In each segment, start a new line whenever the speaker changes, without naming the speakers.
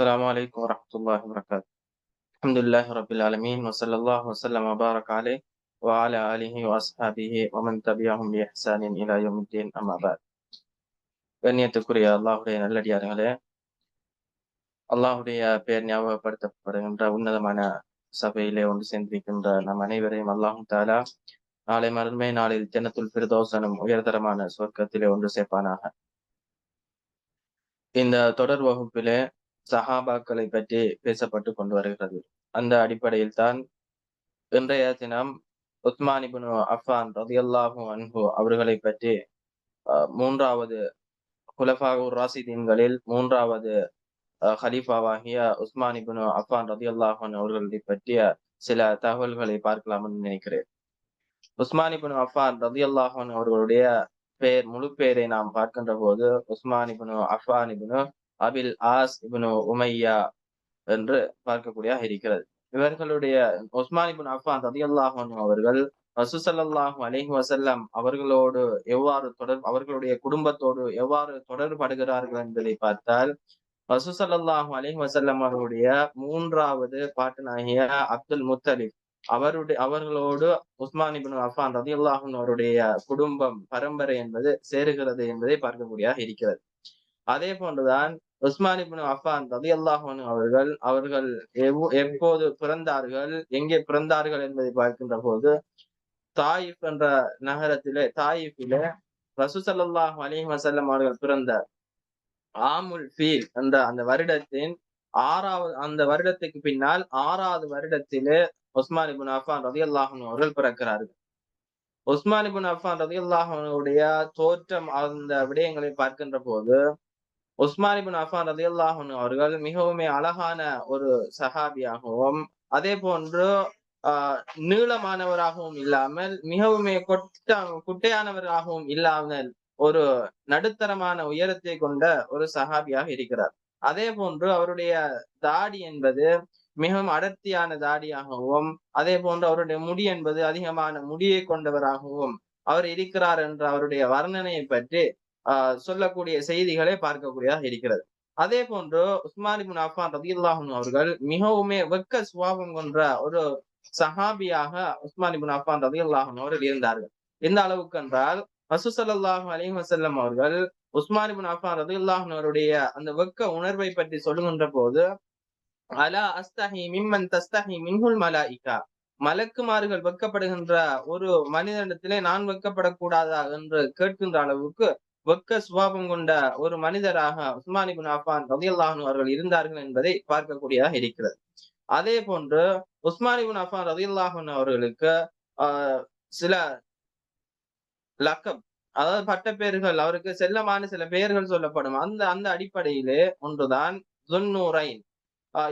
السلام عليكم ورحمة الله وبركاته. الحمد لله رب العالمين وصلى الله وسلم وبارك عليه وعلى آله وأصحابه ومن تبعهم بإحسان إلى يوم الدين أما بعد. கண்ணியத்துக்குரிய அல்லாஹுடைய நல்லடியார்களே, அல்லாஹுடைய பெயர் ஞாபகப்படுத்தப்படுகின்ற உன்னதமான சபையிலே ஒன்று சேர்ந்திருக்கின்ற நம் அனைவரையும் அல்லாஹு தாலா நாளை மறுமை நாளில் ஜன்னத்துல் ஃபிர்தௌஸ் எனும் உயர்தரமான சொர்க்கத்திலே ஒன்று சேர்ப்பானாக. இந்த தொடர் வகுப்பிலே சஹாபாக்களை பற்றி பேசப்பட்டு கொண்டு வருகிறது. அந்த அடிப்படையில் தான் இன்றைய தினம் உஸ்மான் இப்னு அஃபான் ரலியல்லாஹு அன்ஹு அவர்களை பற்றி மூன்றாவது குலஃபாஉர் ராஷிதீன்களில் மூன்றாவது ஹலீஃபாவாகிய உஸ்மான் இப்னு அஃபான் ரலியல்லாஹு அன்ஹு அவர்களை பற்றிய சில தகவல்களை பார்க்கலாம் என்று நினைக்கிறேன். உஸ்மான் இப்னு அஃபான் ரலியல்லாஹு அன்ஹு அவர்களுடைய முழு பெயரை நாம் பார்க்கின்ற போது உஸ்மான் இப்னு அஃபான் இப்னு அபில் ஆஸ் இப்னு உமையா என்று பார்க்கக்கூடியதாக இருக்கிறது. இவர்களுடைய உஸ்மான் இப்னு அஃபான் ரலியல்லாஹு அன்ஹு அவர்கள் ரசூல் ஸல்லல்லாஹு அலைஹி வஸல்லம் அவர்களோடு அவர்களுடைய குடும்பத்தோடு எவ்வாறு தொடர்படுகிறார்கள் என்பதை பார்த்தால், ரசூல் ஸல்லல்லாஹு அலைஹி வஸல்லம் அவர்களுடைய மூன்றாவது பாட்டனாகிய அப்துல் முத்தலிப் அவர்களோடு உஸ்மான் இப்னு அஃபான் ரலியல்லாஹு அன்ஹு அவருடைய குடும்பம் பரம்பரை என்பது சேருகிறது என்பதை பார்க்கக்கூடியதாக இருக்கிறது. அதே போன்றுதான் உஸ்மான் இப்னு அஃபான் ரலியல்லாஹு அன்ஹு அவர்கள் எப்போது பிறந்தார்கள், எங்கே பிறந்தார்கள் என்பதை பார்க்கின்ற போது தாயிஃப் என்ற தாயிஃபிலே ரசூல் ஸல்லல்லாஹு அலைஹி வஸல்லம் அவர்கள் பிறந்த ஆமுல் ஃபீல் என்ற அந்த வருடத்துக்கு பின்னால் 6வது வருடத்திலே உஸ்மான் இப்னு அஃபான் ரலியல்லாஹு அன்ஹு அவர்கள் பிறக்கிறார்கள். உஸ்மான் இப்னு அஃபான் ரலியல்லாஹு அன்ஹுடைய தோற்றம் அந்த விடயங்களை பார்க்கின்ற போது உஸ்மான் இப்னு அஃபான் ரலியல்லாஹு அன்ஹு அவர்கள் மிகவும் அழகான ஒரு சஹாபியாகவும், அதே போன்று நீளமானவராகவும் இல்லாமல் மிகவும் குட்டையானவராகவும் இல்லாமல் ஒரு நடுத்தரமான உயரத்தை கொண்ட ஒரு சஹாபியாக இருக்கிறார். அதே போன்று அவருடைய தாடி என்பது மிகவும் அடர்த்தியான தாடியாகவும், அதே போன்று அவருடைய முடி என்பது அதிகமான முடியை கொண்டவராகவும் அவர் இருக்கிறார் என்ற அவருடைய வர்ணனையை பற்றி சொல்லக்கூடிய செய்திகளை பார்க்கக்கூடியதாக இருக்கிறது. அதே போன்று உஸ்மான் இப்னு அஃபான் ரலியல்லாஹு அன்ஹு அவர்கள் மிகவும் வெட்க சுபாவம் கொண்ட ஒரு சஹாபியாக உஸ்மான் இப்னு அஃபான் ரலியல்லாஹு அன்ஹு அவர்கள் இருந்தார்கள். எந்த அளவுக்கு என்றால், ரசூல் ஸல்லல்லாஹு அலைஹி வஸல்லம் அவர்கள் உஸ்மான் இப்னு அஃபான் ரலியல்லாஹு அன்ஹு அவருடைய அந்த வெட்க உணர்வை பற்றி சொல்லுகின்ற போது, அலா அஸ்தஹி மிம்மன் தஸ்தஹி மின்ஹுல் மலாயிகா, மலக்குமார்கள் வெட்கப்படுகின்ற ஒரு மனிதனிடத்திலே நான் வெட்கப்படக்கூடாதா என்று கேட்கின்ற அளவுக்கு வெட்க சுபாவம் கொண்ட ஒரு மனிதராக உஸ்மான் இப்னு அஃபான் ரலியல்லாஹு அன்ஹு அவர்கள் இருந்தார்கள் என்பதை பார்க்கக்கூடியதாக இருக்கிறது. அதே போன்று உஸ்மான் இப்னு அஃபான் ரலியல்லாஹு அன்ஹு அவர்களுக்கு சில லக்கப், அதாவது பட்ட பெயர்கள், அவருக்கு செல்லமான சில பெயர்கள் சொல்லப்படும். அந்த அடிப்படையிலே ஒன்றுதான் துன்னூரைன்,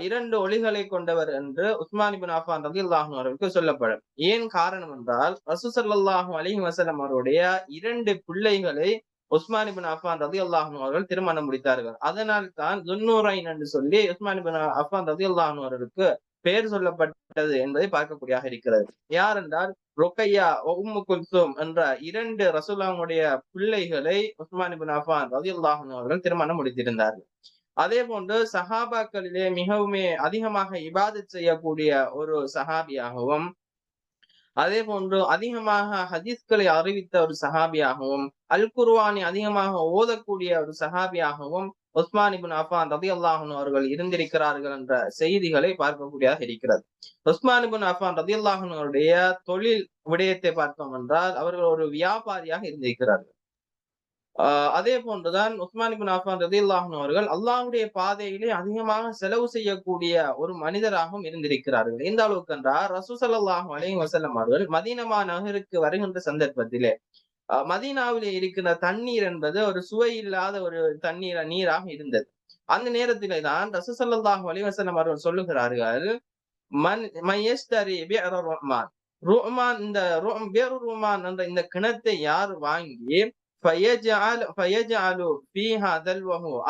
2 ஒளிகளை கொண்டவர் என்று உஸ்மான் இப்னு அஃபான் ரலியல்லாஹு அன்ஹு அவர்களுக்கு சொல்லப்படும். ஏன் காரணம் என்றால், ரசூல் ஸல்லல்லாஹு அலைஹி வஸல்லம் அவருடைய 2 பிள்ளைகளை உஸ்மான் இப்னு அஃபான் ரலியல்லாஹு அன்ஹு அவர்கள் திருமணம் முடித்தார்கள். அதனால் தான் துன்னூரைன் என்று சொல்லி உஸ்மான் இப்னு அஃபான் ரலியல்லாஹு அன்ஹு அவர்களுக்கு பெயர் சொல்லப்பட்டது என்பதை பார்க்கக்கூடியதாக இருக்கிறது. யார் என்றால், ருக்கையா உம்மு குல்சூம் என்ற 2 ரசூலுல்லாஹ்வுடைய பிள்ளைகளை உஸ்மான் இப்னு அஃபான் ரலியல்லாஹு அன்ஹு அவர்கள் திருமணம் முடித்திருந்தார்கள். அதே போன்று சஹாபாக்களிலே மிகவும் அதிகமாக இபாதத் செய்யக்கூடிய ஒரு சஹாபியாகவும், அதே போன்று அதிகமாக ஹதீஸ்களை அறிவித்த ஒரு சஹாபியாகவும், அல் குர்ஆனை அதிகமாக ஓதக்கூடிய ஒரு சஹாபியாகவும் உஸ்மான் இப்னு அஃபான் ரலியல்லாஹு அன்ஹு அவர்கள் இருந்திருக்கிறார்கள் என்ற செய்திகளை பார்க்கக்கூடியதாக இருக்கிறது. உஸ்மான் இப்னு அஃபான் ரலியல்லாஹு அன்ஹு அவருடைய தொழில் விடயத்தை பார்த்தோம் என்றால், அவர்கள் ஒரு வியாபாரியாக இருந்திருக்கிறார்கள். அதே போன்றுதான் உஸ்மான் இப்னு அஃபான் ரலியல்லாஹு அன்ஹு அவர்கள் அல்லாஹ்வுடைய பாதையிலே அதிகமாக செலவு செய்யக்கூடிய ஒரு மனிதராகவும் இருந்திருக்கிறார்கள். எந்த அளவுக்கு என்றால், ரசூல் ஸல்லல்லாஹு அலைஹி வஸல்லம் அவர்கள் மதீனா நகருக்கு வருகின்ற சந்தர்ப்பத்திலே மதீனாவிலே இருக்கிற தண்ணீர் என்பது ஒரு சுவை இல்லாத ஒரு நீராக இருந்தது. அந்த நேரத்திலே தான் ரசூல் ஸல்லல்லாஹு அலைஹி வஸல்லம் அவர்கள் சொல்லுகிறார்கள், மன் யஸ்தரி பி'r ருமான், இந்த பி'r ருமான் என்ற இந்த கிணத்தை யார் வாங்கி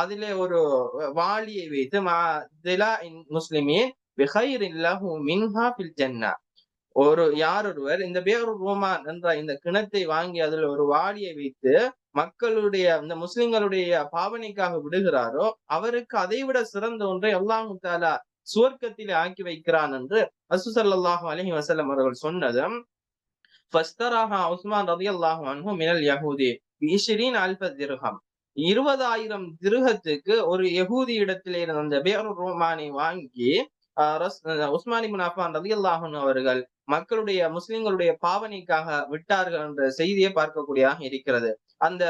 அதிலே ஒரு வாளியை வைத்து முஸ்லிமீன் ஒருவர் இந்த பேரு ரோமான் என்ற இந்த கிணத்தை வாங்கி அதில் ஒரு வாளியை வைத்து மக்களுடைய இந்த முஸ்லிம்களுடைய பாவனைக்காக விடுகிறாரோ அவருக்கு அதை விட சிறந்த ஒன்றை அல்லாஹு தாலா சுவர்க்கத்திலே ஆக்கி வைக்கிறான் என்று ரசூல் ஸல்லல்லாஹு அலைஹி வஸல்லம் அவர்கள் சொன்னதும் ஃபஸ்தராஹா உஸ்மான் ரலியல்லாஹு அன்ஹு மினல் யஹூதி பி20,000 திர்ஹம். 20,000 திர்ஹத்துக்கு ஒரு யஹூதி இடத்திலே இருந்த அந்த பியர் ரோமானை வாங்கி உஸ்மான் இப்னு அஃபான் ரலியல்லாஹு அன்ஹு அவர்கள் மக்களுடைய முஸ்லிம்களுடைய பாவனைக்காக விட்டார்கள் என்ற செய்தியை பார்க்கக்கூடியதாக இருக்கிறது. அந்த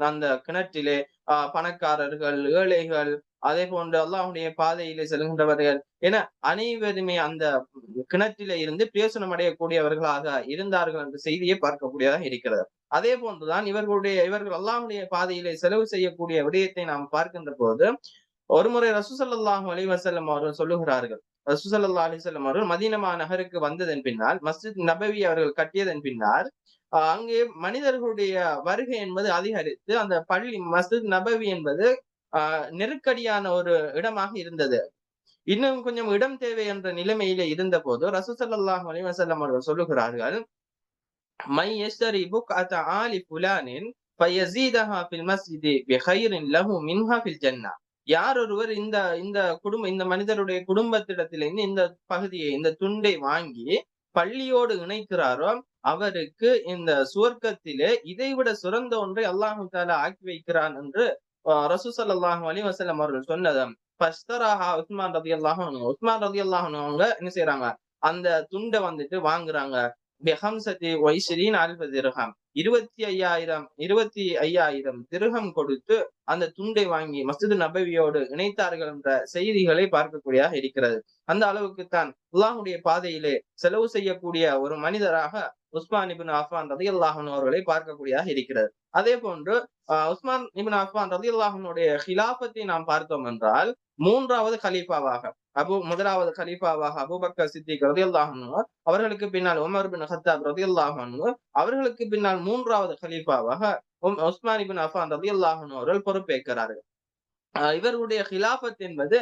அந்த கிணற்றிலே பணக்காரர்கள், ஏழைகள், அதே போன்று அல்லாஹ்வுடைய பாதையிலே செல்கின்றவர்கள் என அனைவருமே அந்த கிணற்றிலே இருந்து பிரயோசனம் அடையக்கூடியவர்களாக இருந்தார்கள் என்ற செய்தியை பார்க்கக்கூடியதாக இருக்கிறது. அதே போன்றுதான் இவர்கள் அல்லாஹ்வுடைய பாதையிலே செலவு செய்யக்கூடிய விடயத்தை நாம் பார்க்கின்ற போது ஒருமுறை ரசூல் ஸல்லல்லாஹு அலைஹி வஸல்லம் அவர்கள் சொல்லுகிறார்கள். ரசூல் ஸல்லல்லாஹு அலைஹி வஸல்லம் அவர்கள் மதீனா நகருக்கு வந்ததன் பின்னால், மஸ்ஜித் நபவி அவர்கள் கட்டியதன் பின்னால் அங்கே மனிதர்களுடைய வருகை என்பது அதிகரித்து அந்த பள்ளி மஸ்ஜித் நபவி என்பது நெருக்கடியான ஒரு இடமாக இருந்தது. இன்னும் கொஞ்சம் இடம் தேவை என்ற நிலைமையிலே இருந்த போது ரசூல் ஸல்லல்லாஹு அலைஹி வஸல்லம் அவர்கள் சொல்லுகிறார்கள், மை யஷ்தரி புக்அத ஆலி ஃபுலானின் ஃபயஸீதஹா ஃபில் மஸ்ஜிதி பிகைரின் லஹு மின்ஹா ஃபில் ஜன்னah. யார் ஒருவர் இந்த இந்த மனிதருடைய குடும்பத்திடத்திலிருந்து இந்த பகுதியை, இந்த துண்டை வாங்கி பள்ளியோடு இணைக்கிறாரோ அவருக்கு இந்த சுவர்க்கத்திலே இதைவிட சிறந்த ஒன்றை அல்லாஹு தஆலா ஆக்கி வைக்கிறான் என்று ரசூல் ஸல்லல்லாஹு அலைஹி வஸல்லம் அவர்கள் சொன்னதும் ஃபஸ்தராஹா உஸ்மான் ரலியல்லாஹு அன்ஹு, உஸ்மான் ரலியல்லாஹு அன்ஹு அவங்க என்ன செய்றாங்க, அந்த துண்டை வந்துட்டு வாங்குறாங்க. பிஹம்ஸதி வைஸ்ரீன் அல்ஃப திர்ஹம், 25,000 திர்ஹம் கொடுத்து அந்த துண்டை வாங்கி மஸ்ஜித் நபவியோடு இணைத்தார்கள் என்ற செய்திகளை பார்க்கக்கூடியதாக இருக்கிறது. அந்த அளவுக்குத்தான் அல்லாஹ்வுடைய பாதையிலே செலவு செய்யக்கூடிய ஒரு மனிதராக உஸ்மான் இப்னு அஃபான் ரலியல்லாஹு அன்ஹு அவர்களை பார்க்கக்கூடியதாக இருக்கிறது. அதே போன்று உஸ்மான் இப்னு அஃபான் ரலியல்லாஹு அன்ஹுடைய ஹிலாஃபத்தை நாம் பார்த்தோம் என்றால், மூன்றாவது கலீஃபாவாக முதலாவது கலீஃபாவாக அபூபக்கர் சித்திக் ரலியல்லாஹு அன்ஹு, அவர்களுக்கு பின்னால் உமர் பின் கத்தாப் ரலியல்லாஹு அன்ஹு, அவர்களுக்கு பின்னால் மூன்றாவது கலீஃபாவாக உஸ்மான் இப்னு அஃபான் ரலியல்லாஹு அன்ஹு அவர்கள் பொறுப்பேற்கிறார்கள். இவர்களுடைய ஹிலாஃபத் என்பது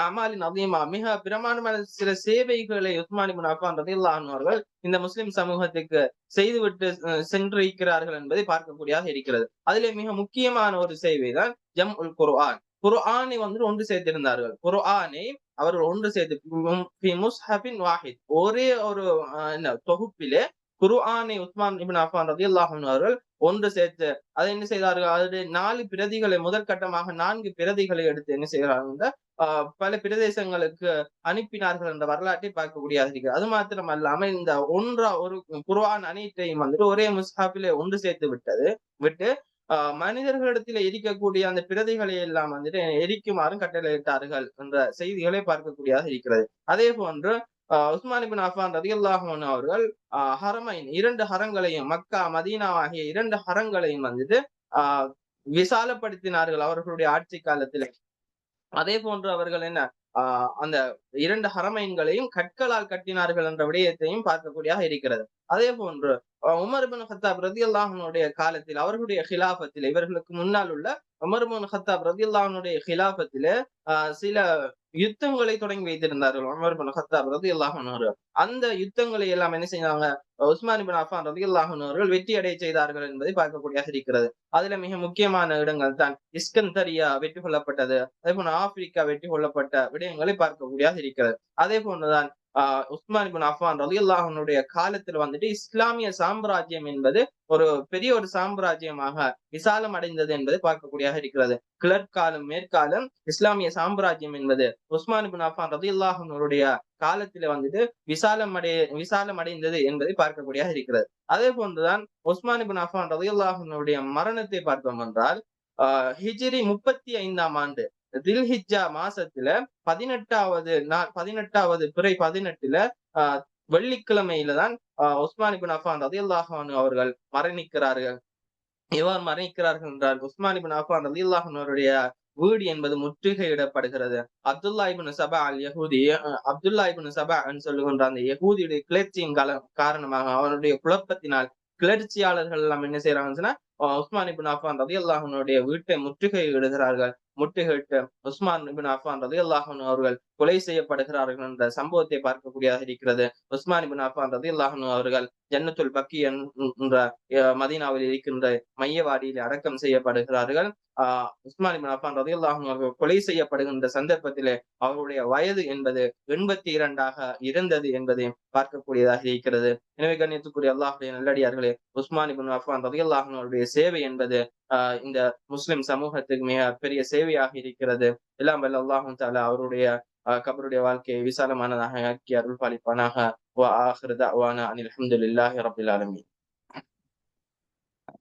அமாலின் அதீமா, மிக பிரமாண்டமான சில சேவைகளை உஸ்மான் இப்னு அஃபான் ரலியல்லாஹு அன்ஹு அவர்கள் இந்த முஸ்லிம் சமூகத்துக்கு செய்துவிட்டு சென்றிருக்கிறார்கள் என்பதை பார்க்கக்கூடியதாக இருக்கிறது. அதிலே மிக முக்கியமான ஒரு சேவை தான் ஜம்உல் குர்ஆன். குர்ஆனை ஒன்று சேர்த்திருந்தார்கள். குர்ஆனை அவர்கள் ஒன்று சேர்த்து முஸ்ஹபின் வாஹித், ஒரே ஒரு தொகுப்பிலே குர்ஆனை உஸ்மான் இப்னு அஃபான் ரலியல்லாஹு அன்ஹு அவர்கள் ஒன்று சேர்த்து அதை என்ன செய்தார்கள், அதனுடைய 4 பிரதிகளை, முதற்கட்டமாக 4 பிரதிகளை எடுத்து என்ன செய்கிறார்கள், பல பிரதேசங்களுக்கு அனுப்பினார்கள் என்ற வரலாற்றை பார்க்கக்கூடியதாக இருக்கிறது. அது மாத்திரம் அல்லாமல் இந்த ஒரு குர்ஆன் அனைத்தையும் ஒரே முஸ்ஹபிலே ஒன்று சேர்த்து விட்டு மனிதர்களிடத்தில் இருக்கக்கூடிய அந்த பிரதிகளை எல்லாம் எரிக்குமாறும் கட்டளையிட்டார்கள் என்ற செய்திகளை பார்க்கக்கூடியதாக இருக்கிறது. அதே போன்று உஸ்மான் இப்னு அஃபான் ரலியல்லாஹு அன்ஹு அவர்கள் ஹரமைன், 2 ஹரங்களையும், மக்கா மதீனா ஆகிய 2 ஹரங்களையும் விசாலப்படுத்தினார்கள் அவர்களுடைய ஆட்சி காலத்திலே. அதே போன்று அவர்கள் அந்த 2 ஹரமைன்களையும் கற்களால் கட்டினார்கள் என்ற விடயத்தையும் பார்க்கக்கூடியதாக இருக்கிறது. அதே போன்று உமர் இப்னு கத்தாப் ரலியல்லாஹு அன்ஹுடைய காலத்தில், அவர்களுடைய ஹிலாஃபத்தில், இவர்களுக்கு முன்னால் உள்ள உமர் இப்னு கத்தாப் ரலியல்லாஹு அன்ஹுடைய ஹிலாஃபத்திலே சில யுத்தங்களை தொடங்கி வைத்திருந்தார்கள் உமர் இப்னு கத்தாப் ரலியல்லாஹு அன்ஹு. அந்த யுத்தங்களை எல்லாம் என்ன செய்தாங்க, உஸ்மான் இப்னு அஃபான் ரலியல்லாஹு அன்ஹு அவர்கள் வெற்றி அடைய செய்தார்கள் என்பதை பார்க்கக்கூடியதாக இருக்கிறது. அதுல மிக முக்கியமான இடங்கள் தான் இஸ்கந்தரியா வெற்றி கொள்ளப்பட்டது, அதே போன்று ஆப்பிரிக்கா வெற்றி கொள்ளப்பட்ட விடயங்களை பார்க்கக்கூடியதாக இருக்கிறது. அதே போன்றுதான் உஸ்மான் இப்னு அஃபான் ரலியல்லாஹு அன்ஹுடைய காலத்தில் இஸ்லாமிய சாம்ராஜ்யம் என்பது ஒரு பெரிய ஒரு சாம்ராஜ்யமாக விசாலம் அடைந்தது என்பதை பார்க்கக்கூடியதாக இருக்கிறது. கிழக்காலம் மேற்காலம் இஸ்லாமிய சாம்ராஜ்யம் என்பது உஸ்மான் இப்னு அஃபான் ரலியல்லாஹு அன்ஹுடைய காலத்துல விசாலம் அடைந்தது என்பதை பார்க்கக்கூடியதாக இருக்கிறது. அதே போன்றுதான் உஸ்மான் இப்னு அஃபான் ரலியல்லாஹு அன்ஹுடைய மரணத்தை பார்த்தோம் என்றால், ஹிஜ்ரி 35ஆம் ஆண்டு தில்ஹிஜ்ஜா மாசத்துல 18வது பிறை 18ல வெள்ளிக்கிழமையில தான் உஸ்மான் இப்னு அஃபான் ரலியல்லாஹு அன்ஹு அவர்கள் மரணிக்கிறார்கள். எவ்வாறு மரணிக்கிறார்கள் என்றால், உஸ்மான் இப்னு அஃபான் ரலியல்லாஹு அன்ஹு அவருடைய வீடு என்பது முற்றுகையிடப்படுகிறது. அப்துல்லா இப்னு சபா அல் யஹூதி, அப்துல்லா இப்னு சபா சொல்லுகின்ற அந்த யஹூதியுடைய கிளர்ச்சியின் காரணமாக, அவனுடைய குழப்பத்தினால் கிளர்ச்சியாளர்கள் எல்லாம் என்ன செய்யறாங்கன்னு சொன்னா, உஸ்மான் இப்னு அஃபான் ரலியல்லாஹு அன்ஹுடைய வீட்டை முற்றுகையிடுகிறார்கள். முற்றுகையிட்டு உஸ்மான் இப்னு அஃபான் ரலியல்லாஹு அன்ஹு அவர்கள் கொலை செய்யப்படுகிறார்கள் என்ற சம்பவத்தை பார்க்கக்கூடியதாக இருக்கிறது. உஸ்மான் இப்னு அஃபான் ரலியல்லாஹு அன்ஹு அவர்கள் ஜன்னத்துல் பக்கி என்ற மதீனாவில் இருக்கின்ற மையவாடியில் அடக்கம் செய்யப்படுகிறார்கள். உஸ்மான் இப்னு அஃபான் ரலியல்லாஹு அன்ஹு அவர்கள் கொலை செய்யப்படுகின்ற சந்தர்ப்பத்திலே அவருடைய வயது என்பது 82ஆக இருந்தது என்பதையும் பார்க்கக்கூடியதாக இருக்கிறது. எனவே கண்ணியத்துக்குரிய அல்லாஹ்வுடைய நல்லடியார்களே, உஸ்மான் இப்னு அஃபான் ரலியல்லாஹு அன்ஹு அவருடைய சேவை என்பது இந்த முஸ்லிம் சமூகத்துக்கு மிக பெரிய சேவையாக இருக்கிறது. எல்லாம் வல்ல அல்லாஹ் தஆலா அவருடைய கபருடைய வாழ்க்கையை விசாலமானதாக ஆக்கி அருள் பாலிப்பானாக. வ ஆகிரு தஅவானா அனில் ஹம்துலில்லாஹி ரப்பில் ஆலமீன்.